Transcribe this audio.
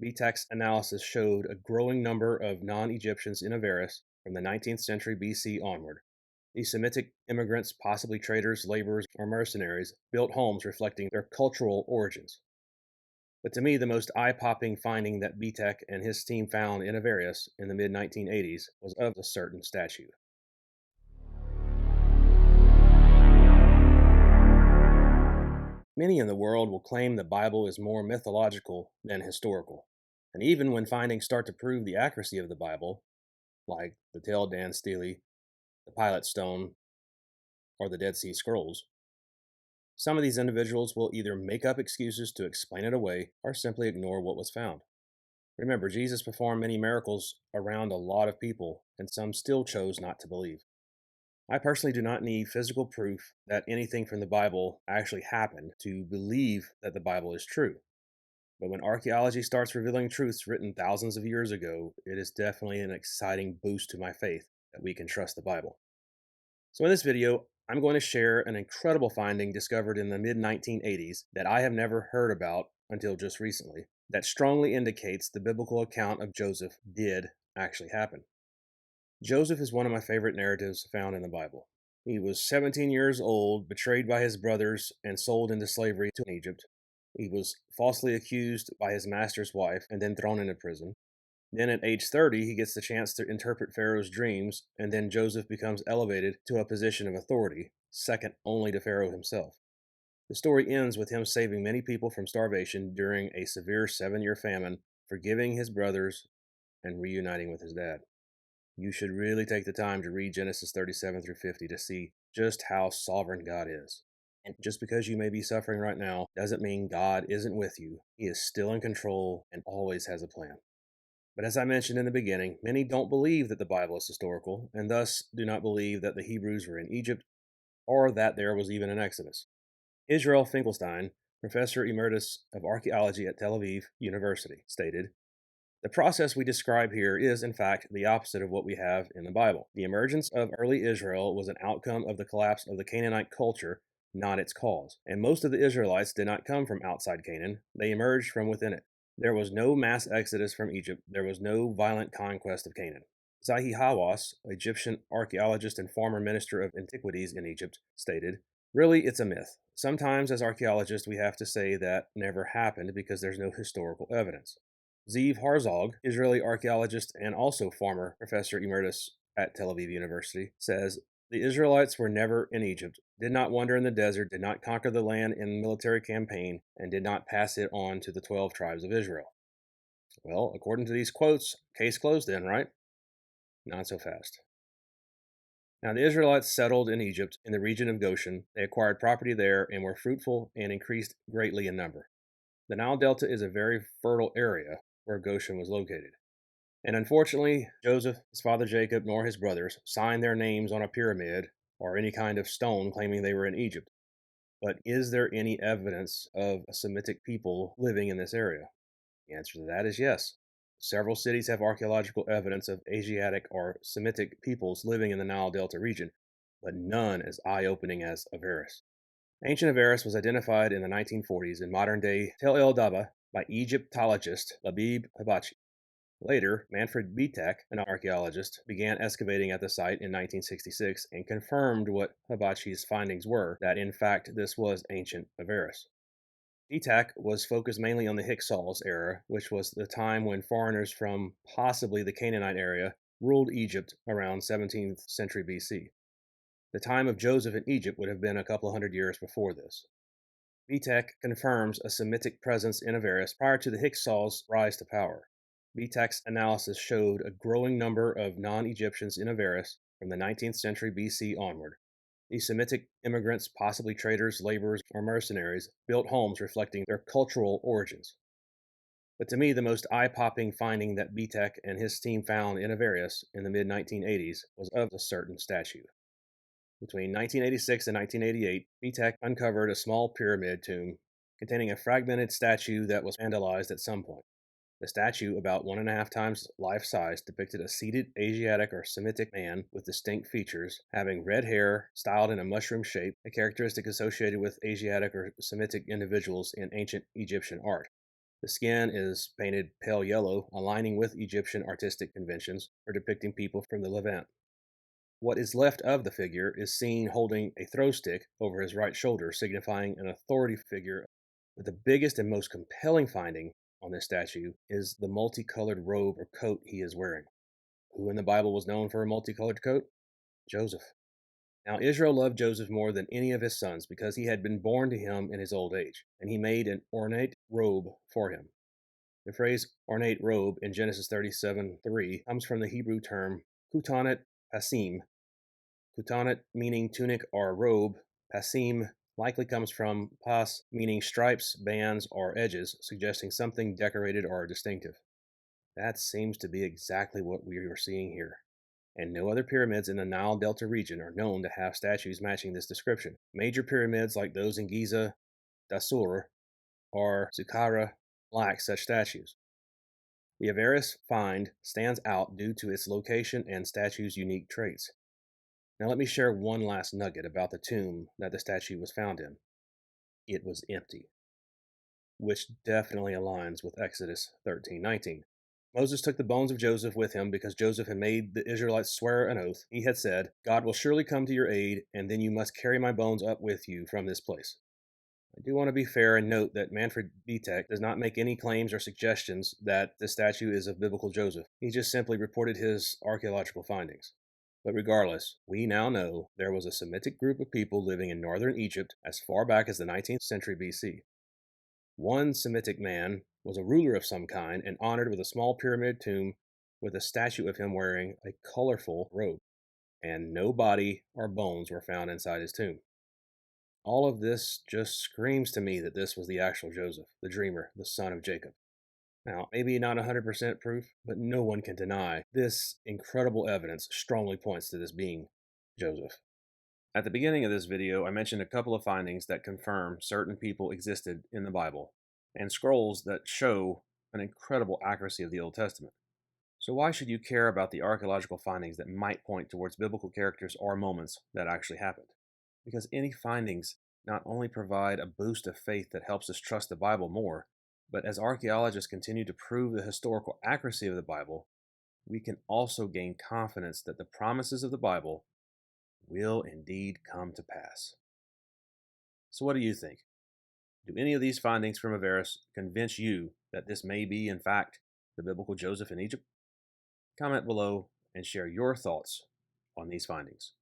BTAC's analysis showed a growing number of non-Egyptians in Avaris from the 19th century BC onward. These Semitic immigrants, possibly traders, laborers, or mercenaries, built homes reflecting their cultural origins. But to me, the most eye-popping finding that BTAC and his team found in Avarius in the mid-1980s was of a certain statue. Many in the world will claim the Bible is more mythological than historical. And even when findings start to prove the accuracy of the Bible, like the Tel Dan Stele, the Pilate Stone, or the Dead Sea Scrolls, some of these individuals will either make up excuses to explain it away or simply ignore what was found. Remember, Jesus performed many miracles around a lot of people, and some still chose not to believe. I personally do not need physical proof that anything from the Bible actually happened to believe that the Bible is true. But when archaeology starts revealing truths written thousands of years ago, it is definitely an exciting boost to my faith that we can trust the Bible. So in this video, I'm going to share an incredible finding discovered in the mid-1980s that I have never heard about until just recently, that strongly indicates the biblical account of Joseph did actually happen. Joseph is one of my favorite narratives found in the Bible. He was 17 years old, betrayed by his brothers, and sold into slavery to Egypt. He was falsely accused by his master's wife and then thrown into prison. Then at age 30, he gets the chance to interpret Pharaoh's dreams, and then Joseph becomes elevated to a position of authority, second only to Pharaoh himself. The story ends with him saving many people from starvation during a severe 7-year famine, forgiving his brothers, and reuniting with his dad. You should really take the time to read Genesis 37 through 50 to see just how sovereign God is. And just because you may be suffering right now doesn't mean God isn't with you. He is still in control and always has a plan. But as I mentioned in the beginning, many don't believe that the Bible is historical, and thus do not believe that the Hebrews were in Egypt or that there was even an Exodus. Israel Finkelstein, professor emeritus of archaeology at Tel Aviv University, stated, "The process we describe here is, in fact, the opposite of what we have in the Bible. The emergence of early Israel was an outcome of the collapse of the Canaanite culture, not its cause. And most of the Israelites did not come from outside Canaan, they emerged from within it. There was no mass exodus from Egypt, there was no violent conquest of Canaan." Zahi Hawass, Egyptian archaeologist and former minister of antiquities in Egypt, stated, "Really, it's a myth. Sometimes, as archaeologists, we have to say that never happened because there's no historical evidence." Zeev Herzog, Israeli archaeologist and also former professor emeritus at Tel Aviv University, says, "The Israelites were never in Egypt, did not wander in the desert, did not conquer the land in military campaign, and did not pass it on to the 12 tribes of Israel." Well, according to these quotes, case closed then, right? Not so fast. Now, the Israelites settled in Egypt in the region of Goshen. They acquired property there and were fruitful and increased greatly in number. The Nile Delta is a very fertile area where Goshen was located. And unfortunately, Joseph, his father Jacob, nor his brothers signed their names on a pyramid or any kind of stone claiming they were in Egypt. But is there any evidence of a Semitic people living in this area? The answer to that is yes. Several cities have archaeological evidence of Asiatic or Semitic peoples living in the Nile Delta region, but none as eye-opening as Avaris. Ancient Avaris was identified in the 1940s in modern-day Tel El Daba by Egyptologist Labib Hibachi. Later, Manfred Bitak, an archaeologist, began excavating at the site in 1966 and confirmed what Hibachi's findings were, that in fact this was ancient Avaris. Bitak was focused mainly on the Hyksos era, which was the time when foreigners from possibly the Canaanite area ruled Egypt around 17th century BC. The time of Joseph in Egypt would have been a couple hundred years before this. Bitak confirms a Semitic presence in Avaris prior to the Hyksos' rise to power. Bitak's analysis showed a growing number of non-Egyptians in Avaris from the 19th century BC onward. These Semitic immigrants, possibly traders, laborers, or mercenaries, built homes reflecting their cultural origins. But to me, the most eye-popping finding that Bitak and his team found in Avarius in the mid-1980s was of a certain statue. Between 1986 and 1988, BTAC uncovered a small pyramid tomb containing a fragmented statue that was vandalized at some point. The statue, about 1.5 times life size, depicted a seated Asiatic or Semitic man with distinct features, having red hair styled in a mushroom shape, a characteristic associated with Asiatic or Semitic individuals in ancient Egyptian art. The skin is painted pale yellow, aligning with Egyptian artistic conventions for depicting people from the Levant. What is left of the figure is seen holding a throw stick over his right shoulder, signifying an authority figure. But the biggest and most compelling finding on this statue is the multicolored robe or coat he is wearing. Who in the Bible was known for a multicolored coat? Joseph. Now, Israel loved Joseph more than any of his sons because he had been born to him in his old age, and he made an ornate robe for him. The phrase ornate robe in Genesis 37:3 comes from the Hebrew term kutanat pasim. Kutanat meaning tunic or robe, pasim likely comes from pas meaning stripes, bands, or edges, suggesting something decorated or distinctive. That seems to be exactly what we are seeing here. And no other pyramids in the Nile Delta region are known to have statues matching this description. Major pyramids like those in Giza, Dahshur, or Saqqara lack such statues. The Avaris find stands out due to its location and statue's unique traits. Now let me share one last nugget about the tomb that the statue was found in. It was empty, which definitely aligns with Exodus 13:19. Moses took the bones of Joseph with him because Joseph had made the Israelites swear an oath. He had said, God will surely come to your aid, and then you must carry my bones up with you from this place. I do want to be fair and note that Manfred Vitek does not make any claims or suggestions that this statue is of biblical Joseph. He just simply reported his archaeological findings. But regardless, we now know there was a Semitic group of people living in northern Egypt as far back as the 19th century BC. One Semitic man was a ruler of some kind and honored with a small pyramid tomb with a statue of him wearing a colorful robe, and no body or bones were found inside his tomb. All of this just screams to me that this was the actual Joseph, the dreamer, the son of Jacob. Now, maybe not 100% proof, but no one can deny this incredible evidence strongly points to this being Joseph. At the beginning of this video, I mentioned a couple of findings that confirm certain people existed in the Bible, and scrolls that show an incredible accuracy of the Old Testament. So why should you care about the archaeological findings that might point towards biblical characters or moments that actually happened? Because any findings not only provide a boost of faith that helps us trust the Bible more, but as archaeologists continue to prove the historical accuracy of the Bible, we can also gain confidence that the promises of the Bible will indeed come to pass. So what do you think? Do any of these findings from Avaris convince you that this may be, in fact, the biblical Joseph in Egypt? Comment below and share your thoughts on these findings.